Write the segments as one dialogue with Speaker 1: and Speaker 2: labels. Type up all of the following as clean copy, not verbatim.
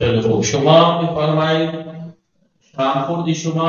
Speaker 1: خیلی خوب شما می‌فرمایید شام خوردی شما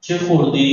Speaker 1: چه خوردی؟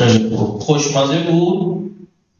Speaker 1: خیلی خوب خوشمزه بود؟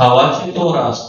Speaker 1: هوا چطور است؟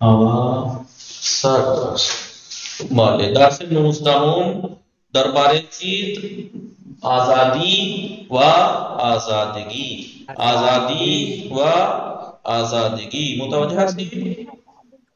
Speaker 1: هوا سرد است. بله درس 19 درباره چیز آزادی و آزادگی آزادی و آزادگی متوجه هستی؟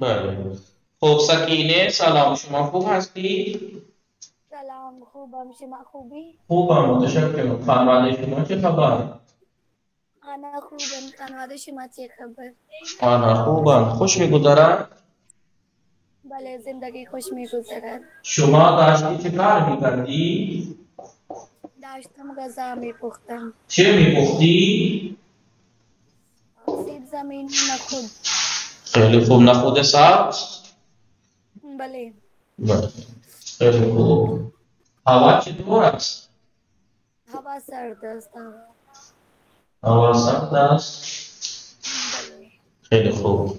Speaker 1: بله خب سکینه سلام شما خوب هستی؟
Speaker 2: سلام خوبم شما خوبی؟
Speaker 1: خوبم متشکرم خانواده شما چه خبر؟
Speaker 2: أنا خوبم خانواده شما چه خبر؟
Speaker 1: آنها خوبم خوش میگذرد؟
Speaker 2: بله زندگی خوش میگذرد
Speaker 1: شما داشتی چه کار میکردی؟
Speaker 2: داشتم غذا میپختم
Speaker 1: چه میپختی؟
Speaker 2: سیب زمینی نخود
Speaker 1: خیلی خوب نخود سبز؟
Speaker 2: بله
Speaker 1: بله خیلی خوب هوا چطور است؟
Speaker 2: هوا سرد است
Speaker 1: هوا سرد است؟
Speaker 2: بله
Speaker 1: خیلی خوب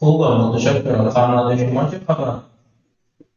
Speaker 1: خوبم متشکرم خانواده شما چه خبر؟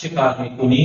Speaker 1: چه کار میکنی؟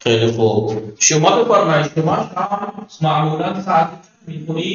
Speaker 1: خیلی خوب شما بفرمایید شما شام معمولا ساعت چند میخوری؟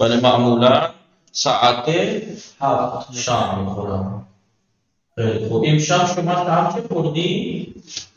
Speaker 1: بله معمولا ساعت 7 شام میخورم. خیلی خوب امشب شما شام چه خوردی؟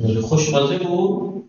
Speaker 1: خیلی خوشمزه بود.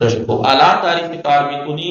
Speaker 1: خیلی خوب الان داری چه کار میکنی؟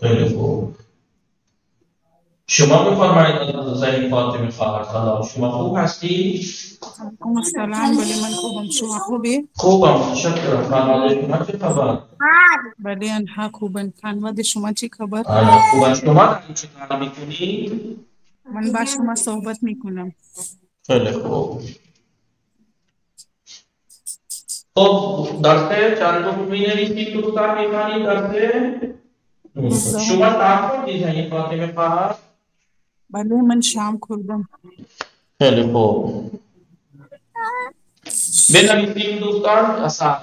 Speaker 1: خیلی خوب شما بفرمایید زنی فاطمه خواهر سلام شما خوب هستی؟
Speaker 3: علیکم السلام بله من خوبم شما خوبی؟
Speaker 1: خوبم متشکرم خانواده شما چه خبر؟
Speaker 3: بله آنها خوبن خانواده شما چی خبر؟
Speaker 1: خوبم شما داری چه کار میکنی؟
Speaker 3: من با شما صحبت میکنم
Speaker 1: خیلی خوب خب درسته چند می نویسی تو کار میکنی درسته؟ شما تعهد دیدنی فاطمه خواهر؟
Speaker 3: بله من شام خوردم
Speaker 1: خیلی خوب بنویسیم دوستان اسارت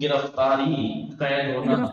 Speaker 1: گرفتاری قید ہونا.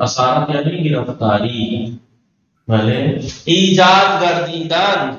Speaker 1: اسارت یعنی گرفتاری بله ایجاد گردیدن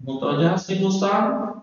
Speaker 1: متوجه هستی دوستان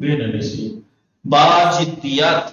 Speaker 1: بنویسید با جدیت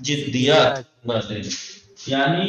Speaker 1: جدیت بله یعنی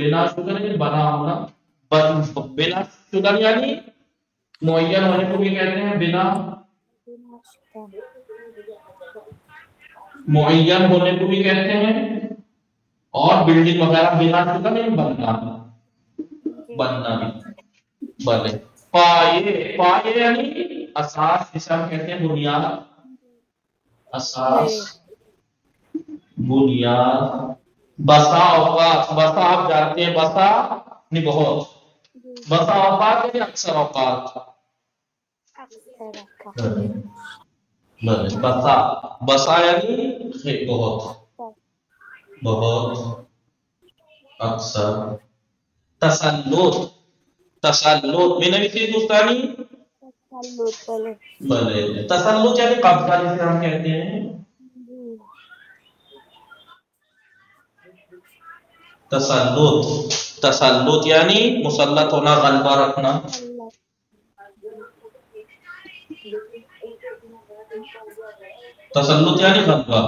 Speaker 1: بنا شدن یعنی بنا ہونا، بنا شدن یعنی معین ہونے کو بھی کہتے ہیں بنا، معین ہونے کو بھی کہتے ہیں، اور بلڈنگ وغیرہ بنا شدن یعنی بننا، بننا بھی بنے۔ پائے، پائے یعنی اساس، جسے ہم کہتے ہیں بنیاد، اساس، بنیاد۔ بسا اوقات، بسا آپ جانتے ہیں، بسا نہیں بہت، بسا اوقات یعنی اکثر اوقات، بسا، بسا یعنی بہت، بہت، اکثر۔ تسلط، تسلط میں نبی سے دوستانی بلے، تسلط یعنی قبضہ جسے ہم کہتے ہیں، تسلط، تسلط یعنی مسلط ہونا، غلبہ رکھنا۔ تسلط یعنی غلبہ۔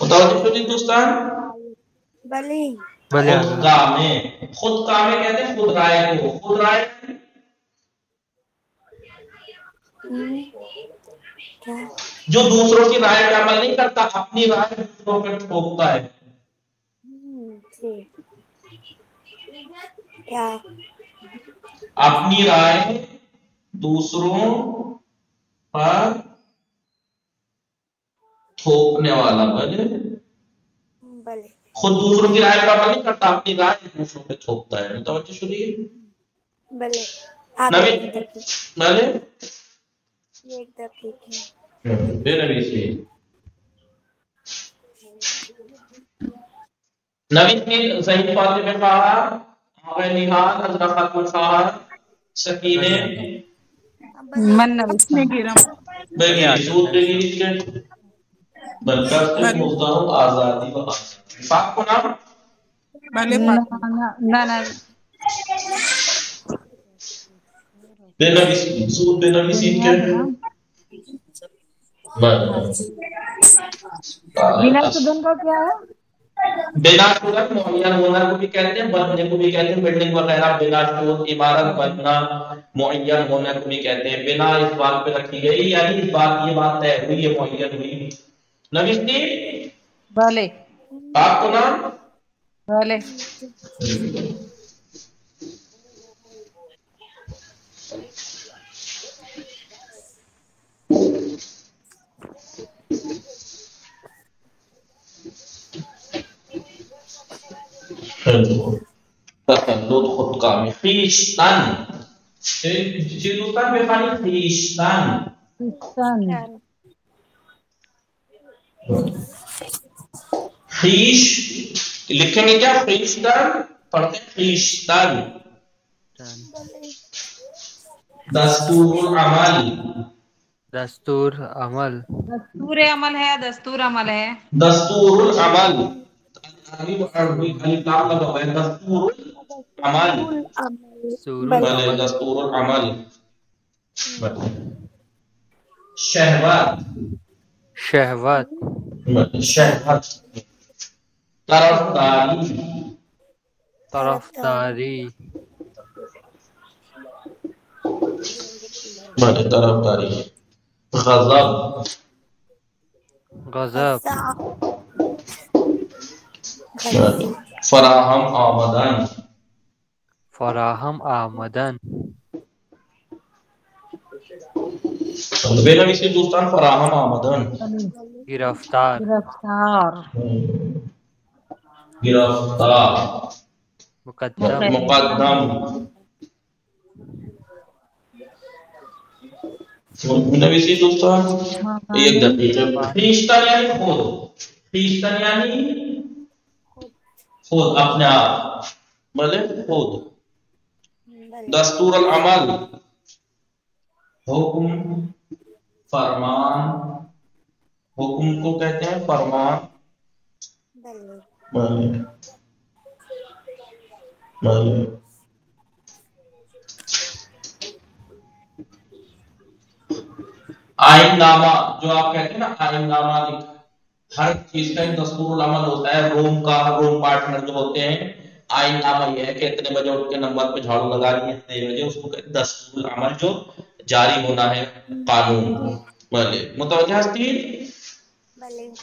Speaker 1: متوجہ شدید دوستان؟ خود کامے، خود کامے کہتے ہیں خود رائے کو، خود رائے جو دوسروں کی رائے پر عمل نہیں کرتا، اپنی رائے دوسروں پر تھوپتا ہے۔ اپنی رائے دوسروں پر تھوپنے والا، بلے خود دوسروں کی رائے پر عمل نہیں کرتا، اپنی رائے دوسروں پہ تھوپتا ہے۔ متوجہ شدید؟
Speaker 2: بلے
Speaker 1: بلے
Speaker 2: ایک دقیقہ
Speaker 1: بے نبی سے نبی نے صحیح فاطمہ میں کہا، آغا نہاد حضرت خاتم الخواہر سکینے
Speaker 3: من اپنے گرم
Speaker 1: بلکہ سود بگیری کے بلکہ سے مزدہم آزادی و آزادی پاک کو نام
Speaker 3: بلے
Speaker 4: نہ
Speaker 1: بے نبی سے سود بے نبی سے کے
Speaker 4: بنا شدن کا کیا ہے؟
Speaker 1: بنا شدن معین ہونا کو بھی کہتے ہیں، بننے کو بھی کہتے ہیں، بلڈنگ وغیرہ بنا شدن عمارت بننا معین ہونے کو بھی کہتے ہیں۔ بنا اس بات پہ رکھی گئی یعنی اس بات، یہ بات طے ہوئی، یہ معین ہوئی۔ نبی سے
Speaker 4: بھلے
Speaker 1: آپ کو نام
Speaker 4: بھلے
Speaker 1: تسلط، خود کامی، خیشتن چیز ہوتا ہے بخانی خیشتن، خیش لکھیں گے کیا؟ خیشتن پڑھتے ہیں خیشتن۔ دستور عمل،
Speaker 5: دستور عمل،
Speaker 4: دستور عمل ہے، دستور عمل ہے،
Speaker 1: دستور العمل، عربی کام لگا ہوا ہے، دستور العمل، بلے دستور العمل۔ شہوت،
Speaker 5: شہوت،
Speaker 1: شہوت، طرفداری،
Speaker 5: طرفداری،
Speaker 1: بلے طرفداری۔ غضب،
Speaker 5: غضب،
Speaker 1: فراہم آمدن،
Speaker 5: فراہم آمدن،
Speaker 1: بے نبی سے دوستان فراہم آمدن،
Speaker 5: گرفتار،
Speaker 4: گرفتار،
Speaker 1: گرفتار،
Speaker 5: مقدم،
Speaker 1: مقدم۔ نبی سے دوستان ایک دقیقہ، خیشتن یعنی خود، خیشتن یعنی خود، اپنے آپ، بلے خود۔ دستور العمل، حکم، فرمان، حکم کو کہتے ہیں فرمان، بلے بلے۔ آئین نامہ، جو آپ کہتے ہیں نا آئین نامہ لکھا، ہر چیز کا ایک دستور العمل ہوتا ہے. روم پارٹنر جو ہوتے ہیں آئین نامہ یہ ہے کہ اتنے بجے اٹھ کے نمبر پہ جھاڑو لگا رہی ہے، اتنے بجے، اس کو دستور العمل جو جاری ہونا ہے، قانون. بھلے متوجہ ہستی.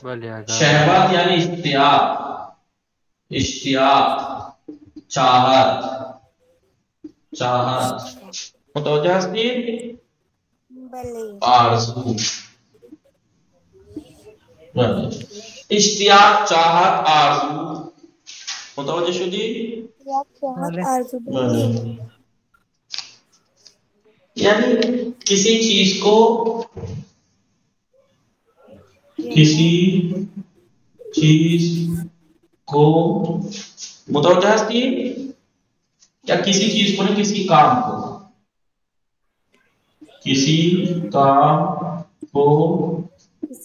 Speaker 5: بولے آگا.
Speaker 1: شہوت یعنی اشتیاق، چاہت. متوجہ ہستی. آرزو، اشتیاق، چاہت، آرزو. متوجہ شو جی. یعنی کسی چیز کو متوجہ ہستی، یا کسی چیز کو نہیں، کسی کام کو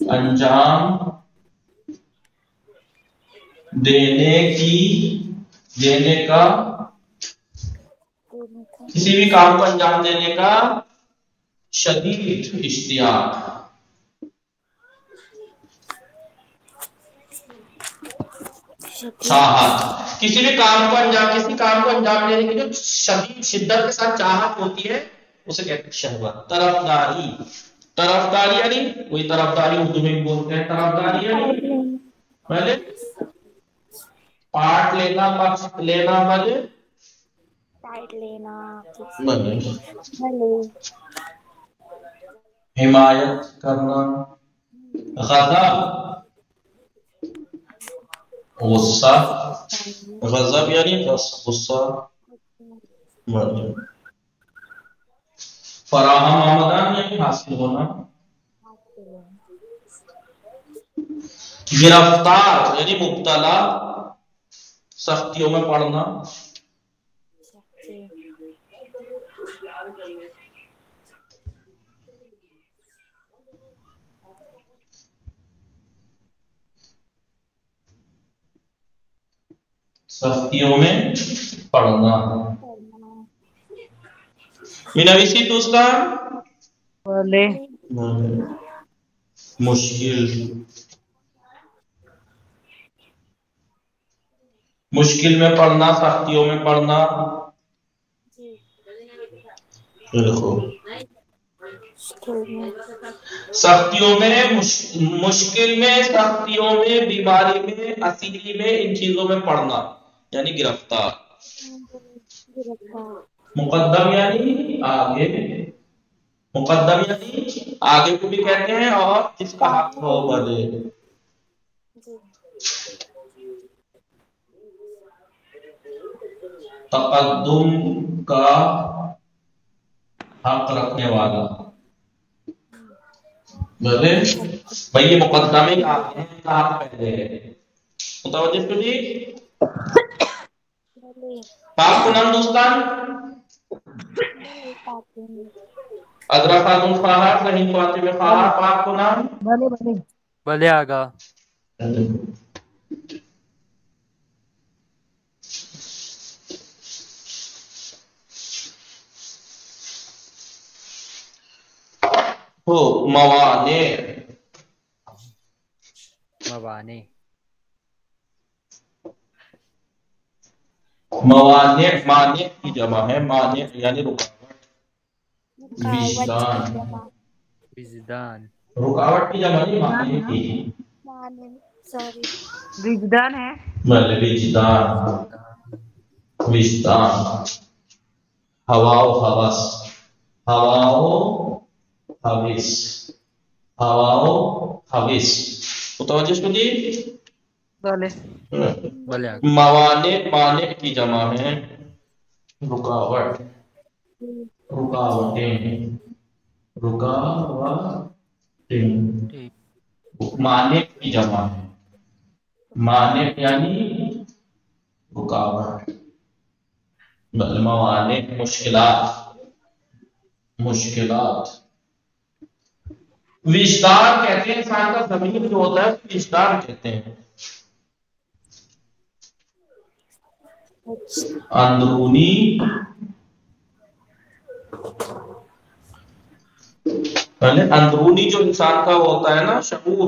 Speaker 1: انجام دینے کا کسی بھی کام کو انجام دینے کا شدید اشتیاق. چاہت، کسی کام کو انجام دینے کی جو شدید شدت کے ساتھ چاہت ہوتی ہے اسے کہتے ہیں شہوت. طرفداری یعنی وہی طرفداری اردو میں بولتے ہیں. طرفداری یعنی پہلے پارٹ لینا، مقصد لینا، حمایت کرنا. غضب یعنی غصہ. فراہم آمدن یعنی حاصل ہونا. گرفتار یعنی مبتلا، سختیوں میں پڑنا. نویسی دوستان. مشکل میں پڑنا، سختیوں میں پڑنا. سختیوں میں، مشکل میں، سختیوں میں، بیماری میں، اسیری میں، ان چیزوں میں پڑنا یعنی گرفتار. مقدم یعنی آگے کو بھی کہتے ہیں، اور جس کا حق ہو بھلے. تقدم کا حق رکھنے والا. بھلے بھائی یہ مقدمے ہی آتے ہیں، حق پہلے ہے. متوجہ تو جی. پاک کو نام دوستان. ادرا خاتون خواہر، صحیح فاطمہ خواہر. پاک کو نام.
Speaker 5: بولے آگا.
Speaker 1: مانع کی جمع ہے. مانع یعنی رکاوٹ. وجدان، رکاوٹ کی جمع نہیں، مانع کی.
Speaker 4: وجدان ہے.
Speaker 1: وجدان. ہوا و حوث. متوجہ شو جی. مانع کی جمع ہے رکاوٹ، رکاوٹیں. مانع کی جمع ہے. مانع یعنی رکاوٹ. موانع مشکلات. وجدان کہتے ہیں انسان کا ضمیر جو ہوتا ہے وجدان کہتے ہیں. اندرونی، پہلے اندرونی جو انسان کا ہوتا ہے نا شعور،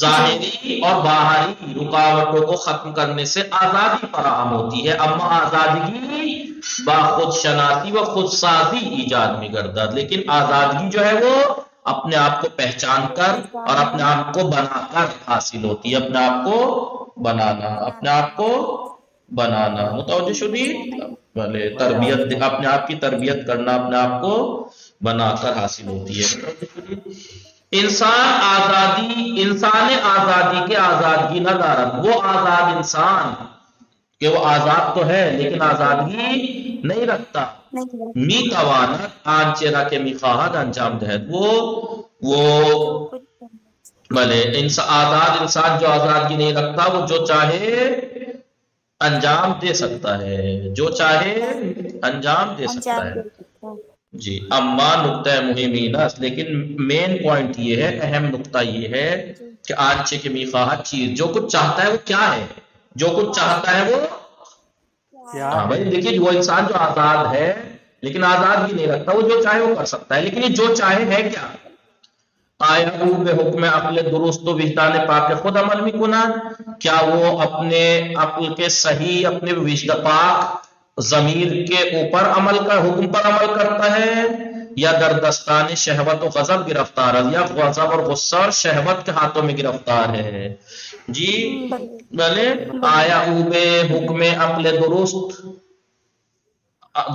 Speaker 1: ظاہری اور باہری رکاوٹوں کو ختم کرنے سے آزادی فراہم ہوتی ہے. اما آزادگی با خود شناسی و خود سازی ایجاد میں گردد، لیکن آزادگی جو ہے وہ اپنے آپ کو پہچان کر اور اپنے آپ کو بنا کر حاصل ہوتی ہے. اپنے آپ کو بنانا، اپنے آپ کو بنانا، متوجہ شدی؟ بھلے تربیت، اپنے آپ کی تربیت کرنا اپنے آپ کو بنا کر حاصل ہوتی ہے. انسان آزادی کے آزادگی نہ دارد، وہ آزاد انسان کہ وہ آزاد تو ہے لیکن آزادگی نہیں رکھتا. می توانت آنچے را کے می خواہد انجام دہد، وہ بھلے آزاد انسان جو آزادگی نہیں رکھتا وہ جو چاہے انجام دے سکتا ہے، جو چاہے انجام دے سکتا ہے. جی اما نقطہ مہمین، لیکن مین پوائنٹ یہ ہے، اہم نقطہ یہ ہے کہ آنچے کے میخواہت چیز، جو کچھ چاہتا ہے وہ کیا ہے؟ جو کچھ چاہتا ہے وہ ہاں بھائی دیکھیے، وہ انسان جو آزاد ہے لیکن آزاد ہی نہیں رکھتا، وہ جو چاہے وہ کر سکتا ہے، لیکن یہ جو چاہے ہے کیا؟ آیا بے حکم عقل درست و وجدان پاک خود عمل میں کنند، کیا وہ اپنے عقل کے صحیح، اپنے وجدان پاک ضمیر کے اوپر عمل کا حکم پر عمل کرتا ہے، یا در دستان شہوت و غضب گرفتار ہے، یا غضب اور غصہ اور شہوت کے ہاتھوں میں گرفتار ہے؟ جی بھلے آیا بے حکم عقل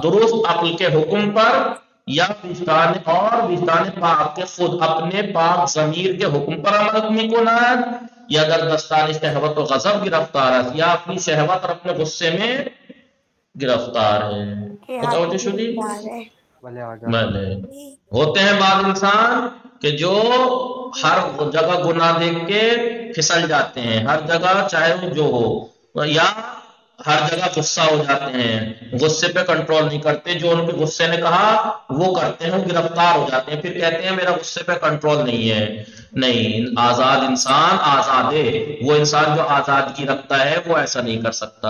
Speaker 1: درست عقل کے حکم پر، یا وجدان اور وجدان پاک کے خود اپنے پاک ضمیر کے حکم پر عمل میں کنند، یا در دستان شہوت و غضب گرفتار ہے، یا اپنی شہوت اور اپنے غصے میں گرفتار ہے. متوجہ شدی؟ بھلے ہوتے ہیں بعض انسان کہ جو ہر جگہ گناہ دیکھ کے پھسل جاتے ہیں، ہر جگہ چاہے وہ جو ہو، یا ہر جگہ غصہ ہو جاتے ہیں، غصے پہ کنٹرول نہیں کرتے، جو ان کے غصے نے کہا وہ کرتے ہیں، وہ گرفتار ہو جاتے ہیں، پھر کہتے ہیں میرا غصے پہ کنٹرول نہیں ہے. نہیں، آزاد انسان آزاد ہے، وہ انسان جو آزادگی رکھتا ہے وہ ایسا نہیں کر سکتا.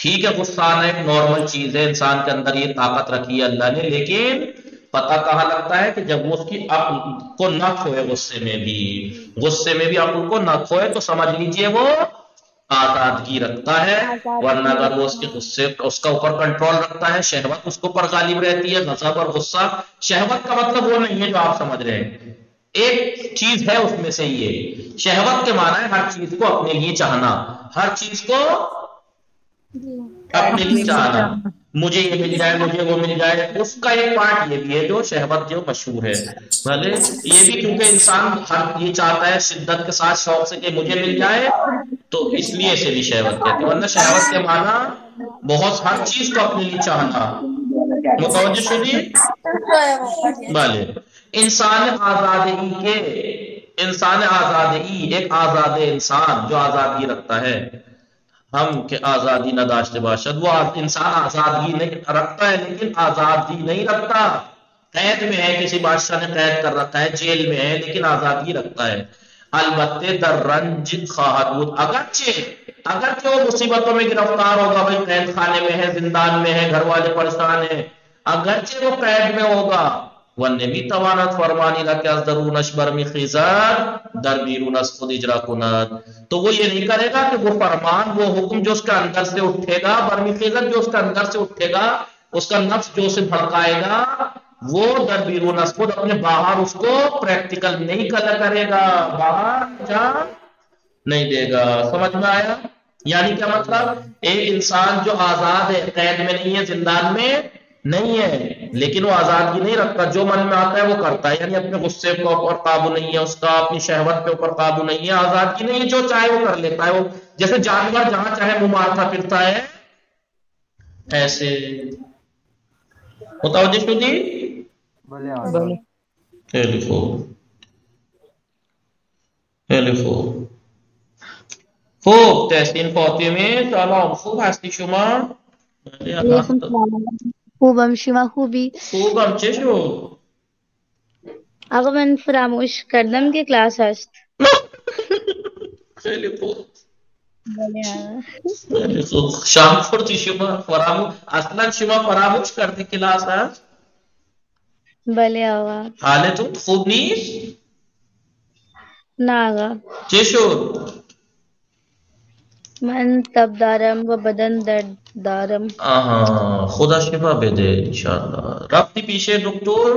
Speaker 1: ٹھیک ہے غصہ آنا ایک نارمل چیز ہے، انسان کے اندر یہ طاقت رکھی ہے اللہ نے، لیکن پتہ کہاں لگتا ہے کہ جب وہ اس کی عقل کو نہ کھوئے، غصے میں بھی عقل کو نہ کھوئے، تو سمجھ لیجئے وہ آزادگی رکھتا ہے. ورنہ اگر وہ اس کے غصے اس کا اوپر کنٹرول رکھتا ہے، شہوت اس کو پر غالب رہتی ہے، غضب اور غصہ. شہوت کا مطلب وہ نہیں ہے جو آپ سمجھ رہے ہیں، ایک چیز ہے اس میں سے، یہ شہوت کے معنی ہے ہر چیز کو اپنے لیے چاہنا، ہر چیز کو اپنے لیے چاہنا، مجھے یہ مل جائے، مجھے وہ مل جائے. اس کا ایک پارٹ یہ بھی ہے جو شہوت جو مشہور ہے. بھلے یہ بھی کیونکہ انسان ہر یہ چاہتا ہے شدت کے ساتھ، شوق سے کہ مجھے مل جائے، تو اس لیے سے بھی شہوت کہتے ہیں. ورنہ شہوت کے معنی بہت ہر چیز کو اپنے لیے چاہنا. متوجہ شدی؟ بھلے انسان آزادی ایک آزاد انسان جو آزادگی رکھتا ہے، ہم کہ آزادی نہ داشتے باشد، وہ انسان آزادگی نہیں رکھتا ہے لیکن آزادی نہیں رکھتا، قید میں ہے، کسی بادشاہ نے قید کر رکھا ہے، جیل میں ہے، لیکن آزادگی رکھتا ہے. البتہ در رنج خواہد بود، اگرچہ وہ مصیبتوں میں گرفتار ہوگا، بھائی قید خانے میں ہے، زندان میں ہے، گھر والے پریشان ہیں، اگرچہ وہ قید میں ہوگا، ورنہ بھی توانت فرمانی رکھے از درونش برمی خیزد در بیرونش خود اجرا کند، تو وہ یہ نہیں کرے گا کہ وہ فرمان، وہ حکم جو اس کا اندر سے اٹھے گا، برمی خیزد جو اس کا اندر سے اٹھے گا، اس کا نفس جو اسے بھڑکائے گا، وہ در بیرونش خود اپنے باہر اس کو پریکٹیکل نہیں کرے گا، باہر جان نہیں دے گا. سمجھ میں آیا؟ یعنی کیا مطلب؟ ایک انسان جو آزاد ہے، قید میں نہیں ہے، زندان میں نہیں ہے، لیکن وہ آزادگی نہیں رکھتا، جو من میں آتا ہے وہ کرتا ہے، یعنی اپنے غصے کے اوپر قابو نہیں ہے اس کا، اپنی شہوت کے اوپر قابو نہیں ہے، آزادگی نہیں ہے، جو چاہے وہ کر لیتا ہے. وہ جیسے جانور جہاں چاہے منہ مارتا پھرتا ہے، ایسے. متوجہ شدی؟ لکھو خوب تحسین فاطمه سلام، خوب هستی شما؟
Speaker 6: خوبم، شما خوبی؟
Speaker 1: خوبم. چه شد؟
Speaker 6: آقا من فراموش کردم که کلاس هست.
Speaker 1: خیلی خوب.
Speaker 6: بله آقا.
Speaker 1: خیلی خوب. شام خوردی شما؟ اصلا شما فراموش کردی کلاس هست؟
Speaker 6: بله آقا.
Speaker 1: حالتون خوب نیست؟
Speaker 6: ناغا
Speaker 1: چشو
Speaker 6: من تب دارم و بدن درد دارم.
Speaker 1: خدا شفا بده انشاءاللہ. رفتی پیچھے دکتور؟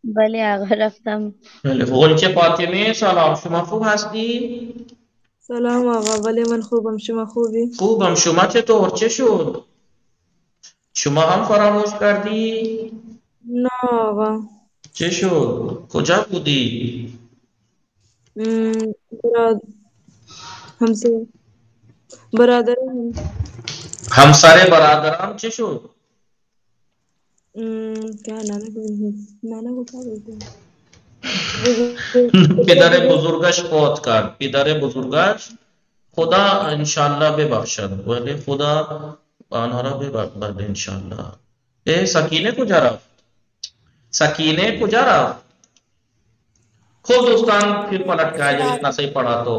Speaker 6: بله آقا رفتم.
Speaker 1: غنچه فاطمه سلام، شما خوب هستی؟
Speaker 7: سلام آقا. ولی من خوبم، شما خوبی؟
Speaker 1: خوبم. شما چطور؟ چه شد؟ شما هم فراموش کردی؟
Speaker 7: نه آقا.
Speaker 1: چه شد؟ کجا بودی؟
Speaker 7: براد برادرم
Speaker 1: همسر برادرم چه شد؟
Speaker 7: کیا نانا کو کیا بولتے ہیں؟
Speaker 1: پدر بزرگش فوت کرد. پدر بزرگش خدا انشالله ببخشد، ولی خدا آنها را ببخشد انشالله. سکینه کجا رفت؟ سکینه کجا رفت؟ خوب دوستان پھر پلٹ کے آئیے اتنا صحیح پڑھا تو.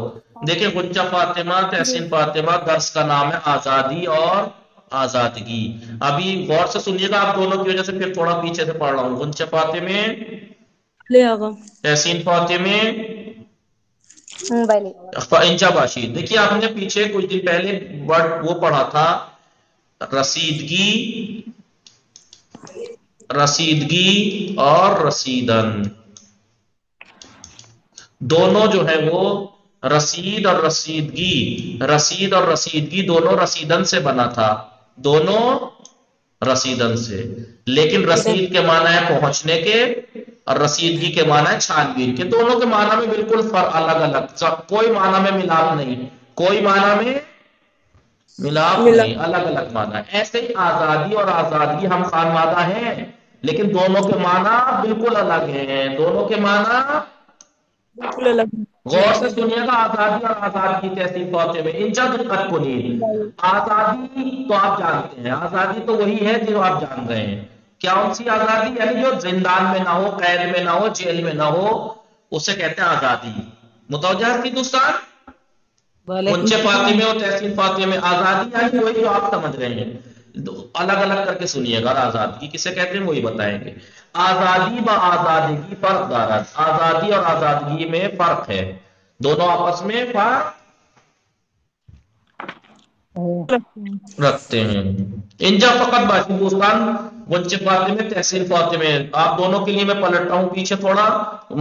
Speaker 1: دیکھیں غنچہ فاطمہ تحسین فاطمہ، درس کا نام ہے آزادی اور آزادگی. ابھی غور سے سنیے گا، آپ دونوں کی وجہ سے پھر تھوڑا پیچھے سے پڑھ رہا ہوں. غنچہ فاطمہ،
Speaker 7: لے آقا.
Speaker 1: تحسین فاطمہ،
Speaker 6: بله
Speaker 1: انجا باشید. دیکھیے آپ نے پیچھے کچھ دن پہلے ورڈ وہ پڑھا تھا رسیدگی، رسیدگی اور رسیدن. دونوں جو ہے وہ رسید اور رسیدگی، رسید اور رسیدگی دونوں رسیدن سے بنا تھا، دونوں رسیدن سے. لیکن رسید کے معنی ہے پہنچنے کے اور رسیدگی کے معنی ہے چھانبین کے. دونوں کے معنی میں بالکل الگ الگ، کوئی معنی میں ملاپ نہیں، کوئی معنی میں ملاپ نہیں، الگ الگ معنی ہے. ایسے ہی آزادی اور آزادگی ہم خانوادہ ہیں، لیکن دونوں کے معنی بالکل الگ ہیں. دونوں کے معنی
Speaker 7: بالکل الگ.
Speaker 1: غور سے سنیے گا. آزادی اور آزادگی تحسین فاطمہ انجا دقت کو نہیں. آزادی تو آپ جانتے ہیں، آزادی تو وہی ہے جو آپ جان رہے ہیں. کیا ان سی آزادی؟ یعنی جو زندان میں نہ ہو، قید میں نہ ہو، جیل میں نہ ہو، اسے کہتے ہیں آزادی. متوجہ تھی دوستان؟ غنچہ فاطمہ اور تحسین فاطمہ آزادی یعنی وہی جو آپ سمجھ رہے ہیں. الگ الگ کر کے سنیے گا. آزادگی کسے کہتے ہیں وہی بتائیں گے. آزادی با آزادگی فرق دارد. آزادی اور آزادگی میں فرق ہے، دونوں آپس میں فرق رکھتے ہیں. انجا فقط باشی دوستان غنچہ فاطمہ تحسین فاطمہ، آپ دونوں کے لیے میں پلٹ رہا ہوں پیچھے تھوڑا،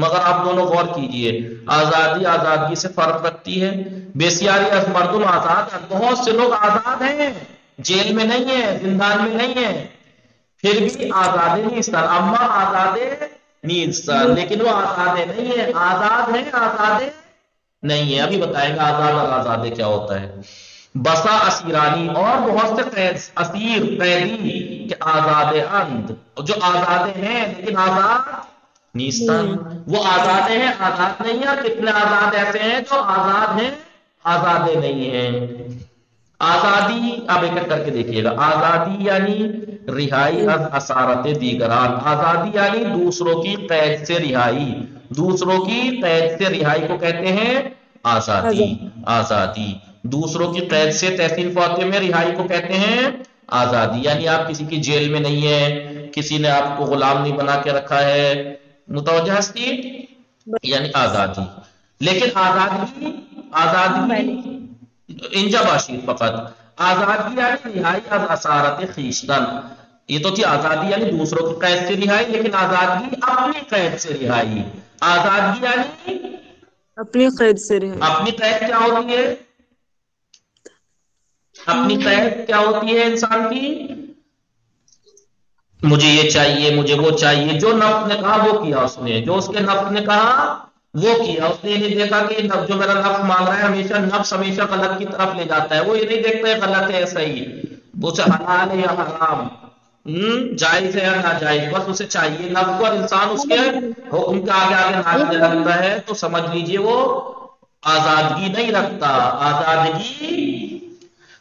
Speaker 1: مگر آپ دونوں غور کیجئے. آزادی آزادگی سے فرق رکھتی ہے. بسیاری از مردم آزاد، بہت سے لوگ آزاد ہیں، جیل میں نہیں ہیں، زندان میں نہیں ہیں، پھر بھی آزادے نیستان. اما آزادے نیستان، لیکن وہ آزادے نہیں ہیں. آزاد ہیں، آزادے نہیں ہیں. ابھی بتائیں گے آزاد اور آزادے کیا ہوتا ہے. بسا اسیرانی، اور بہت سے قید، اسیر قیدی کہ آزاد اند، جو آزادے ہیں لیکن آزاد نیستان. وہ آزادے ہیں، آزاد نہیں ہیں. کتنے آزاد ایسے ہیں جو آزاد ہیں، آزادے نہیں ہیں. آزادی اب ایک ایک کر کے دیکھیے گا. آزادی یعنی رہائی از اسارت دیگران. آزادی یعنی دوسروں کی قید سے رہائی، دوسروں کی قید سے رہائی کو کہتے ہیں آزادی. آزادی دوسروں کی قید سے تحسین فاطمہ رہائی کو کہتے ہیں آزادی. یعنی آپ کسی کی جیل میں نہیں ہیں، کسی نے آپ کو غلام نہیں بنا کے رکھا ہے. متوجہ ہستی؟ یعنی آزادی. لیکن آزادی، آزادی انجا باشید فقط. آزادی یعنی رہائی از اسارت خویشتن. یہ تو تھی آزادی یعنی دوسروں کی قید سے رہائی، لیکن آزادگی اپنی قید سے رہائی. آزادگی یعنی
Speaker 7: اپنی قید سے رہائی.
Speaker 1: اپنی قید کیا ہوتی ہے؟ اپنی قید کیا ہوتی ہے انسان کی؟ مجھے یہ چاہیے، مجھے وہ چاہیے. جو نفس نے کہا وہ کیا اس نے، جو اس کے نفس نے کہا وہ کیا. اس نے یہ نہیں دیکھا کہ جو میرا نفس مانگ رہا ہے، ہمیشہ نفس ہمیشہ غلط کی طرف لے جاتا ہے. وہ یہ نہیں دیکھتا ہے غلط ہے صحیح، اسے حلال ہے یا حرام، جائز ہے یا ناجائز، بس اسے چاہیے. نفس اور انسان اس کے حکم کے آگے آگے ناچنے لگتا ہے تو سمجھ لیجئے وہ آزادگی نہیں رکھتا. آزادگی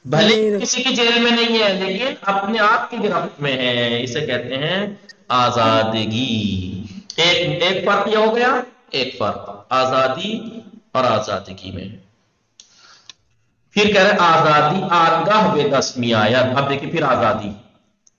Speaker 1: بھلے کسی کی جیل میں نہیں ہے لیکن اپنے آپ کی گرفت میں ہے، اسے کہتے ہیں آزادگی. ایک فرق یہ ہو گیا، ایک فرق آزادی اور آزادگی میں. پھر کہہ رہے آزادی آگاہ بے دسمی آیت. اب دیکھیں پھر آزادی،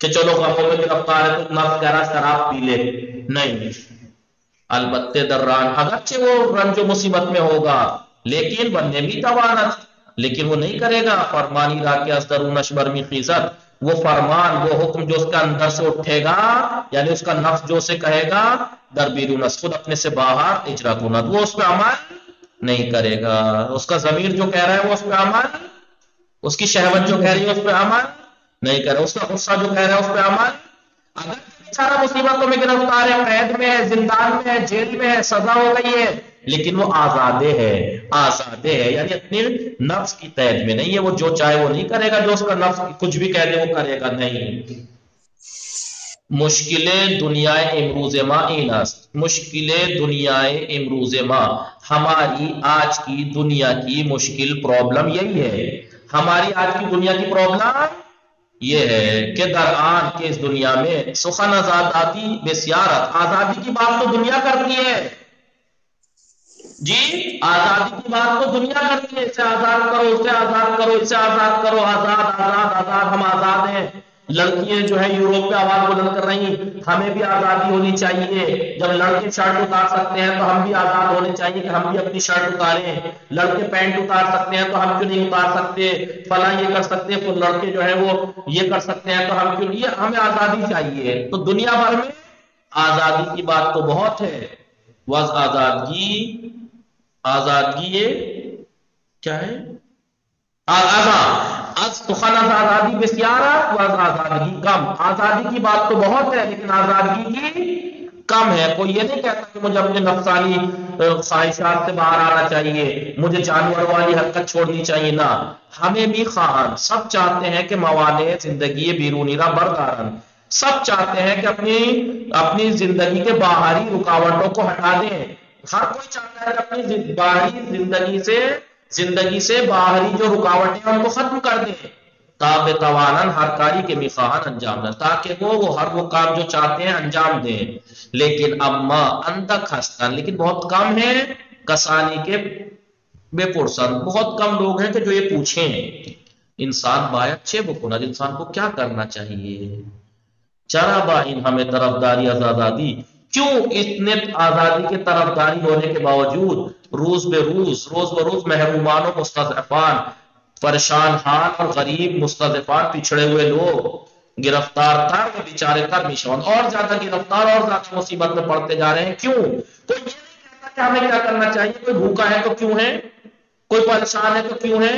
Speaker 1: کہ چلو غموں میں گرفتار ہے تو نفس کہہ رہا شراب پی لے، نہیں، البتہ دران اگرچہ وہ رنج و مصیبت میں ہوگا لیکن بننے بھی توانت، لیکن وہ نہیں کرے گا فرمانی را کے ازدرون اشبرمی خیزت، وہ فرمان وہ حکم جو اس کا اندر سے اٹھے گا، یعنی اس کا نفس جو اسے کہے گا در بیرون خود اپنے سے باہر اجرا کند، وہ اس پہ عمل نہیں کرے گا، اس کا ضمیر جو کہہ رہا ہے وہ اس پہ عمل، اس کی شہوت جو کہہ رہی ہے اس پہ عمل نہیں کر رہا، اس کا غصہ جو کہہ رہا ہے اس پہ عمل، اگر بیچارہ مصیبتوں میں گرفتار ہے، قید میں ہے، زندان میں ہے، جیل میں ہے، سزا ہو گئی ہے، لیکن وہ آزادے ہے، یعنی اپنے نفس کی قید میں نہیں ہے، وہ جو چاہے وہ نہیں کرے گا، جو اس کا نفس کچھ بھی کہہ دے وہ کرے گا نہیں۔ مشکل دنیا امروز ما این است، مشکل دنیا امروز ما، ہماری آج کی دنیا کی مشکل پرابلم یہی ہے، ہماری آج کی دنیا کی پرابلم یہ ہے کہ درآن کے اس دنیا میں سخن آزادی بسیارت، آزادی کی بات تو دنیا کرتی ہے جی، آزادی کی بات تو دنیا کرتی ہے، اسے آزاد کرو، اسے آزاد کرو، اسے آزاد کرو، آزاد آزاد آزاد، ہم آزاد ہیں، لڑکیاں جو ہے یوروپ پہ آواز بلند کر رہی ہیں ہمیں بھی آزادی ہونی چاہیے، جب لڑکے شرٹ اتار سکتے ہیں تو ہم بھی آزاد ہونے چاہیے کہ ہم بھی اپنی شرٹ اتاریں، لڑکے پینٹ اتار سکتے ہیں تو ہم کیوں نہیں اتار سکتے، فلاں یہ کر سکتے ہیں تو لڑکے جو ہے وہ یہ کر سکتے ہیں تو ہم کیوں نہیں، ہمیں آزادی چاہیے۔ تو دنیا بھر میں آزادی کی بات تو بہت ہے، وز آزادگی یہ کیا ہے، آزادی بسیارت و آزادگی کم، آزادی کی بات تو بہت ہے لیکن آزادگی کی کم ہے۔ کوئی یہ نہیں کہتا کہ مجھے اپنے نفسانی خواہشات سے باہر آنا چاہیے، مجھے جانور والی حرکت چھوڑنی چاہیے، نہ، ہمیں بھی خواہاں سب چاہتے ہیں کہ موانع زندگی بیرونی را بردارن، سب چاہتے ہیں کہ اپنی زندگی کے باہری رکاوٹوں کو ہٹا دیں، ہر کوئی چاہتا ہے کہ اپنی باہری زندگی سے باہری جو رکاوٹیں ہیں ان کو ختم کر دیں، تاب توانن ہر کاری کے مخواہن انجام دیں، تاکہ وہ ہر وہ کام جو چاہتے ہیں انجام دیں، لیکن اما اندک ہستن، لیکن بہت کم ہے کسانی کے بے پرسن، بہت کم لوگ ہیں کہ جو یہ پوچھیں انسان باید چھ بکند، انسان کو کیا کرنا چاہیے، چرا با ان ہمیں طرفداری آزادی، کیوں اتنے آزادی کے طرفداری ہونے کے باوجود روز بروز محرومان و مستضعفان، پریشان حال اور غریب مستضعفان، پچھڑے ہوئے لوگ گرفتار تر و بیچارے تر میشون، اور زیادہ گرفتار اور زیادہ مصیبت میں پڑتے جا رہے ہیں، کیوں؟ کوئی یہ نہیں کہتا کہ ہمیں کیا کرنا چاہیے، کوئی بھوکا ہے تو کیوں ہے، کوئی پریشان ہے تو کیوں ہے،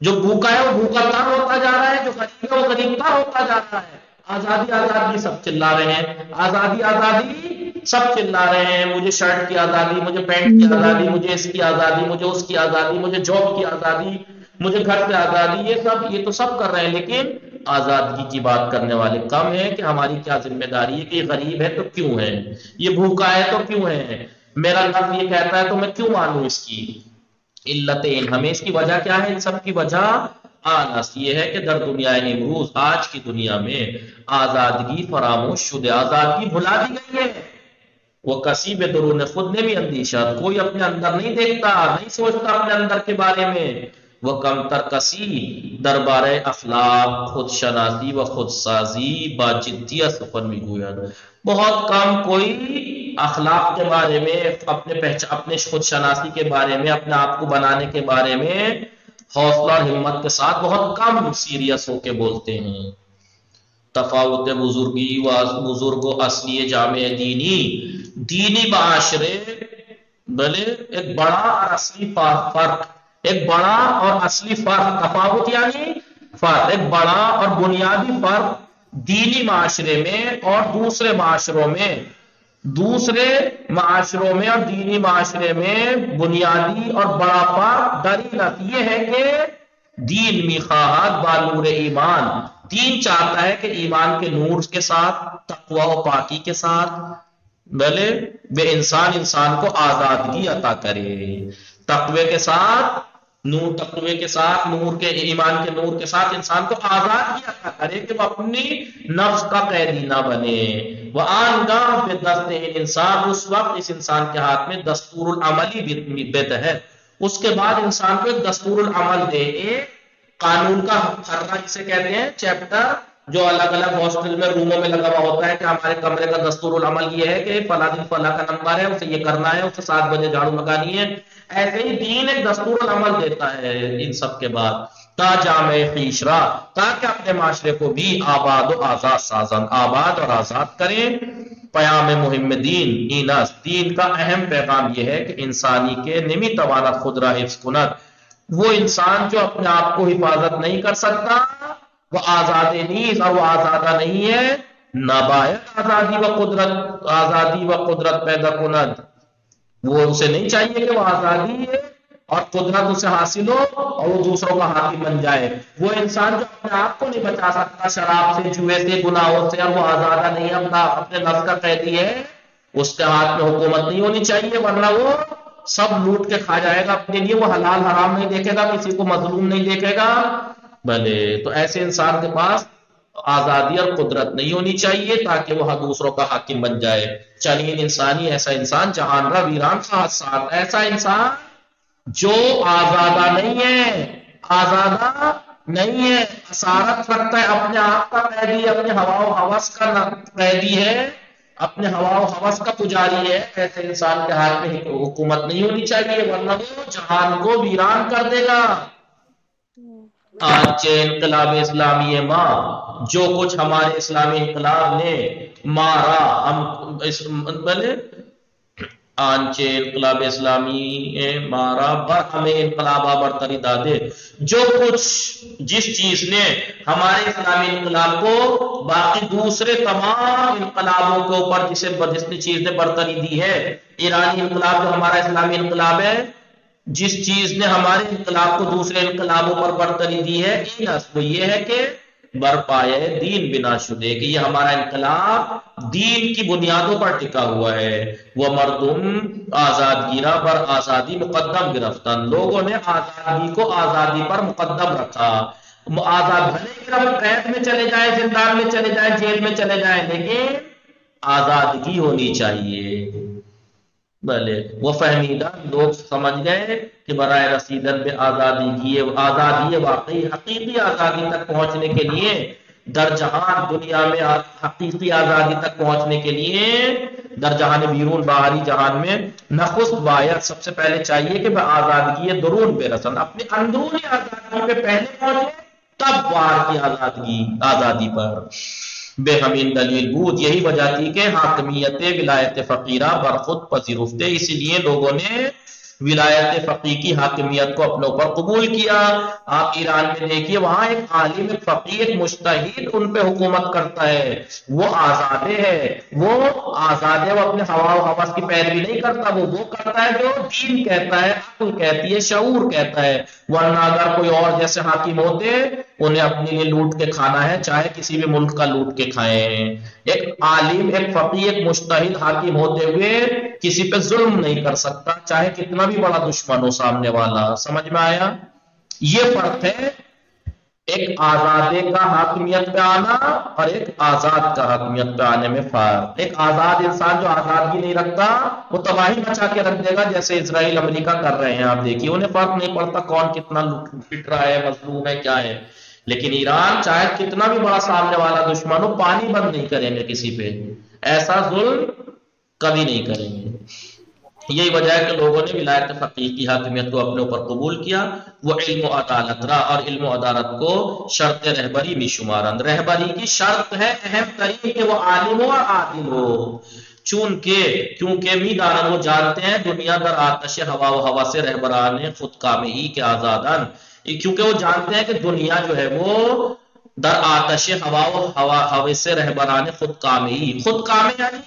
Speaker 1: جو بھوکا ہے وہ بھوکا تر ہوتا جا رہا ہے، جو غریب ہے وہ غریب تر ہوتا جا رہا ہے، آزادی آزادی سب چلا رہے ہیں، آزادی آزادی سب چلا رہے ہیں، مجھے شرٹ کی آزادی، مجھے پینٹ کی آزادی، مجھے اس کی آزادی، مجھے اس کی آزادی، مجھے جاب کی آزادی، مجھے گھر سے آزادی، یہ تو سب کر رہے ہیں، لیکن آزادگی کی بات کرنے والے کم ہیں کہ ہماری کیا ذمہ داری ہے کہ یہ غریب ہے تو کیوں ہے، یہ بھوکا ہے تو کیوں ہے، میرا لفظ یہ کہتا ہے تو میں کیوں مانوں اس کی علتیں، ہمیں اس کی وجہ کیا ہے، ان سب کی وجہ آنس یہ ہے کہ در دنیا امروز، آج کی دنیا میں آزادگی فراموش شدہ، آزادگی بھلا دی گئی ہے، وہ کسی بے درون خود نے بھی اندیشہ، کوئی اپنے اندر نہیں دیکھتا، نہیں سوچتا اپنے اندر کے بارے میں، وہ کم تر کسی دربار اخلاق خود شناسی و خود سازی با جدیت سخن میں گوید، بہت کم کوئی اخلاق کے بارے میں، اپنے خود شناسی کے بارے میں، اپنے آپ کو بنانے کے بارے میں حوصلہ اور ہمت کے ساتھ بہت کم سیریس ہو کے بولتے ہیں۔ تفاوت بزرگی و بزرگ و اصلی جامع دینی معاشرے، بلے ایک بڑا اور اصلی فرق، ایک بڑا اور اصلی فرق، تفاوت یعنی فرق، ایک بڑا اور بنیادی فرق دینی معاشرے میں اور دوسرے معاشروں میں اور دینی معاشرے میں بنیادی اور بڑا فرق دلیلت یہ ہے کہ دین میخواہد بالور ایمان، دین چاہتا ہے کہ ایمان کے نور کے ساتھ، تقوی و پاکی کے ساتھ بلے بے انسان کو آزادگی عطا کرے، تقوی کے ساتھ نور کے ایمان کے نور کے ساتھ انسان کو آزادگی عطا کرے کہ وہ اپنی نفس کا قیدی نہ بنے، وہ آنگاہ بے دست انسان، اس وقت اس انسان کے ہاتھ میں دستور العملی بتحت، اس کے بعد انسان کو ایک دستور العمل دے، ایک قانون کا پھرا جسے کہتے ہیں چیپٹر جو الگ الگ ہاسٹل میں روموں میں لگا ہوا ہوتا ہے کہ ہمارے کمرے کا دستور العمل یہ ہے کہ فلاں دن فلاں کا نمبر ہے، اسے یہ کرنا ہے، اسے 7 بجے جھاڑو لگانی ہے. ایسے ہی دین ایک دستور العمل دیتا ہے ان سب کے بعد. تا جامع خیشرا، تاکہ اپنے معاشرے کو بھی آباد و آزاد سازن، آباد اور آزاد کریں. پیام مہم دین اینس، دین کا اہم پیغام یہ ہے کہ انسانی کے نمی توانت خود را حفظ کند. وہ انسان جو اپنے آپ کو حفاظت نہیں کر سکتا وہ آزاد نیز، اور وہ آزادہ نہیں ہے، نباید آزادی و قدرت پیدا کند. وہ اسے نہیں چاہیے کہ وہ آزادی ہے اور قدرت اسے حاصل ہو اور وہ دوسروں کا حاکم بن جائے. وہ انسان جو اپنے آپ کو نہیں بچا سکتا شراب سے، جوئے سے، گناہوں سے، اور وہ آزادہ نہیں ہے، اپنے نفس کا قیدی ہے، اس کے ہاتھ میں حکومت نہیں ہونی چاہیے، ورنہ وہ سب لوٹ کے کھا جائے گا اپنے لیے. وہ حلال حرام نہیں دیکھے گا، کسی کو مظلوم نہیں دیکھے گا. بھلے تو ایسے انسان کے پاس آزادی اور قدرت نہیں ہونی چاہیے تاکہ وہ دوسروں کا حاکم بن جائے. چنین انسانی ایسا انسان جہان را ویران کا ساتھ، ایسا انسان جو آزادہ نہیں ہے، آزادہ نہیں ہے، اسارت رکھتا ہے، اپنے آپ کا قیدی، اپنے ہوا و ہوس کا قیدی ہے، اپنے ہوا و ہوس کا پجاری ہے. ایسے انسان کے ہاتھ میں حکومت نہیں ہونی چاہیے، ورنہ وہ جہان کو ویران کر دے گا. آج انقلاب اسلامی ماں، جو کچھ ہمارے اسلامی انقلاب نے مارا، آنچے انقلاب اسلامی مارا بر ہمیں انقلابہ برتری دادے، جو کچھ جس چیز نے ہمارے اسلامی انقلاب کو باقی دوسرے تمام انقلابوں کے اوپر جس چیز نے برتری دی ہے، ایرانی انقلاب جو ہمارا اسلامی انقلاب ہے، جس چیز نے ہمارے انقلاب کو دوسرے انقلابوں پر برتری دی ہے، وہ یہ ہے کہ برپائے دین بنا شدے، کہ یہ ہمارا انقلاب دین کی بنیادوں پر ٹکا ہوا ہے. وہ مردم آزادگیرہ پر آزادی مقدم گرفتن، لوگوں نے آزادی کو آزادی پر مقدم رکھا. آزاد بھلے ہی قید میں چلے جائیں، زندان میں چلے جائیں، جیل میں چلے جائیں، لیکن آزادگی ہونی چاہیے. بھلے وہ فہمیدہ لوگ سمجھ گئے کہ برائے رسیدن پہ آزادی واقعی حقیقی آزادی تک پہنچنے کے لیے، در جہان دنیا میں حقیقی آزادی تک پہنچنے کے لیے، در جہان بیرون باہری جہان میں نخست باید سب سے پہلے چاہیے کہ آزادگی درون پہ رسن، اپنی اندرونی آزادی پہ پہلے پہنچے، تب باہر کی آزادی پر. بے ہمین دلیل بود، یہی وجہ تھی کہ حاکمیت ولایت فقیرہ برخود پذیرفتے، اسی لیے لوگوں نے ولایت فقی کی حاکمیت کو اپنے اوپر قبول کیا. آپ ایران میں دیکھیے، وہاں ایک عالم، ایک فقیہ، ایک مجتہد ان پہ حکومت کرتا ہے. وہ آزاد ہے، وہ اپنے ہوا و ہوس کی پیروی نہیں کرتا، وہ کرتا ہے جو دین کہتا ہے، عقل کہتی ہے، شعور کہتا ہے. ورنہ اگر کوئی اور جیسے حاکم ہوتے، انہیں اپنے لیے لوٹ کے کھانا ہے، چاہے کسی بھی ملک کا لوٹ کے کھائیں. ایک عالم، ایک فقیہ، ایک مجتہد حاکم ہوتے ہوئے کسی پہ ظلم نہیں کر سکتا، چاہے کتنا بھی بڑا دشمن ہو سامنے والا. سمجھ میں آیا؟ یہ فرق ہے ایک آزادے کا حاکمیت پہ آنا اور ایک آزاد کا حاکمیت پہ آنے میں فرق. ایک آزاد انسان جو آزادگی نہیں رکھتا، وہ تباہی مچا کے رکھ دے گا، جیسے اسرائیل امریکہ کر رہے ہیں. آپ دیکھیے، انہیں فرق نہیں پڑتا کون کتنا پٹ رہا ہے، مظلوم ہے، کیا ہے. لیکن ایران چاہے کتنا بھی بڑا سامنے والا دشمن ہو، پانی بند نہیں کریں گے کسی پہ، ایسا ظلم کبھی نہیں کریں گے. یہی وجہ ہے کہ لوگوں نے ولایت فقیہ کی حاکمیت کو اپنے اوپر قبول کیا. وہ علم و عدالت را، اور علم و عدالت کو شرط رہبری بھی شمارند. رہبری کی شرط ہے اہم ترین کہ وہ عالم ہو اور عادل ہو. کیونکہ می دانن، وہ جانتے ہیں، دنیا در آتش ہوا و ہوا سے رہبران خود کامہی کے آزادن، کیونکہ وہ جانتے ہیں کہ دنیا جو ہے وہ در آتش ہوا و ہوا سے رہبران خود کامہی. خود کامہ یعنی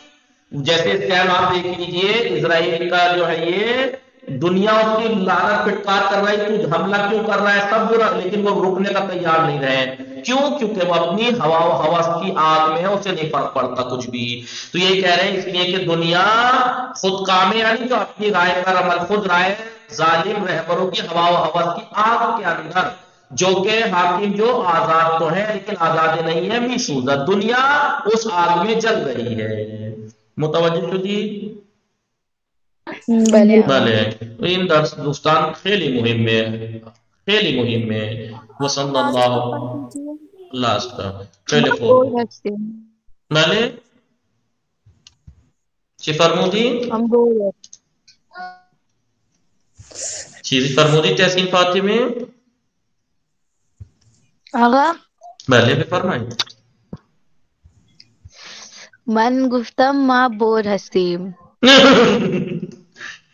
Speaker 1: جیسے اس ٹائم آپ دیکھ لیجئے، اسرائیل کا جو ہے یہ دنیا اس کی لعنت پھٹکار کر رہا ہے، تو حملہ کیوں کر رہا ہے، سب برا، لیکن وہ رکنے کا تیار نہیں رہے. کیوں؟ کیونکہ وہ اپنی ہوا و ہوس کی آگ میں ہے، اسے نہیں فرق پڑتا کچھ بھی. تو یہی کہہ رہے ہیں اس لیے کہ دنیا خود کام یعنی جو اپنی رائے پر عمل، خود رائے ظالم رہبروں کی ہوا و ہوس کی آگ کے اندر، جو کہ حاکم جو آزاد تو ہے لیکن آزاد نہیں ہے، میسوزہ، دنیا اس آگ میں جل رہی ہے. متوجہ شدی؟ بھلے ان درس دوستان خیلی مهم ہے، خیلی مهم ہے. وصلی اللہ لاسٹ کا
Speaker 6: ما
Speaker 1: ٹیلیفون
Speaker 6: بور هستیم.
Speaker 1: بله چی فرمودی؟
Speaker 6: هم بور.
Speaker 1: چیزی فرمودی تحسین فاطمه؟
Speaker 6: آقا
Speaker 1: بله بفرمایید.
Speaker 6: من گفتم ما بور هستیم.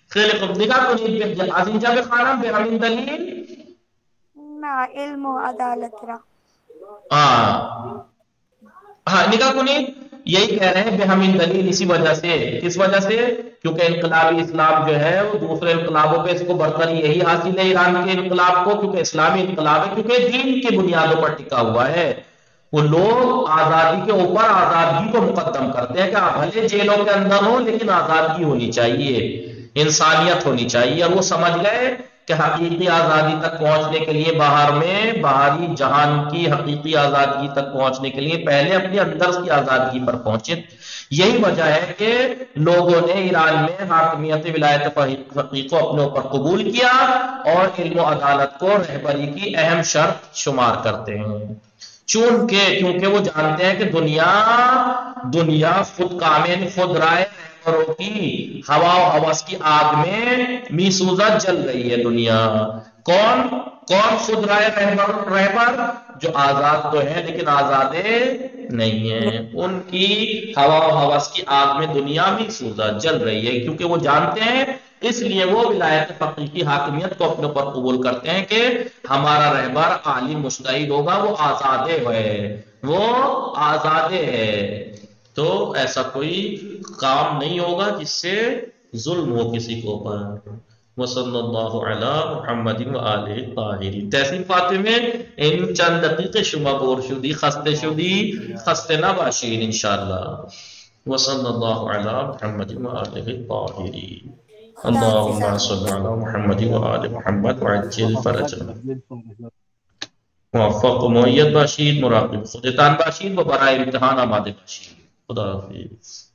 Speaker 1: خیلی خوب نگاه کنید از اینجا بخوانم به همین دلیل
Speaker 2: نه علم و عدالت را
Speaker 1: ہاں نگاہ کنید یہی کہہ رہے ہیں بے ہمین دلیل اسی وجہ سے کس وجہ سے کیونکہ انقلابی اسلام جو ہے وہ دوسرے انقلابوں پہ اس کو برتری یہی حاصل ہے ایران کے انقلاب کو کیونکہ اسلامی انقلاب ہے کیونکہ دین کی بنیادوں پر ٹکا ہوا ہے وہ لوگ آزادی کے اوپر آزادگی کو مقدم کرتے ہیں کہ آپ بھلے جیلوں کے اندر ہوں لیکن آزادگی ہونی چاہیے انسانیت ہونی چاہیے اور وہ سمجھ گئے کہ حقیقی آزادی تک پہنچنے کے لیے باہر میں باہری جہان کی حقیقی آزادگی تک پہنچنے کے لیے پہلے اپنے اندر کی آزادگی پر پہنچے یہی وجہ ہے کہ لوگوں نے ایران میں حاکمیت ولایت فقیہ کو اپنے اوپر قبول کیا اور علم و عدالت کو رہبری کی اہم شرط شمار کرتے ہیں کیونکہ وہ جانتے ہیں کہ دنیا خود کام یعنی خود رائے رہبروں کی ہوا و ہوس کی آگ میں میسوزہ جل رہی ہے دنیا کون خود رائے رہبر جو آزاد تو ہیں لیکن آزادے نہیں ہیں ان کی ہوا و ہوس کی آگ میں دنیا میسوزہ جل رہی ہے کیونکہ وہ جانتے ہیں اس لیے وہ ولایت فقیہ کی حاکمیت کو اپنے اوپر قبول کرتے ہیں کہ ہمارا رہبر عالم مجتہد ہوگا وہ آزادے ہے تو ایسا کوئی کام نہیں ہوگا جس سے ظلم ہو کسی کو پر وصلی اللہ علی محمد و آلہ الطاہرین تحسین فاطمه این چند دقیقه شما بور شدی خسته نباشین انشاءاللہ وصلی اللہ علی محمد و آلہ الطاہرین اللهم صل على محمد و آل محمد وعجل فرجنا موفق و مؤید باشید مراقب خودتان باشید و برای امتحان آماده باشید خدا حافظ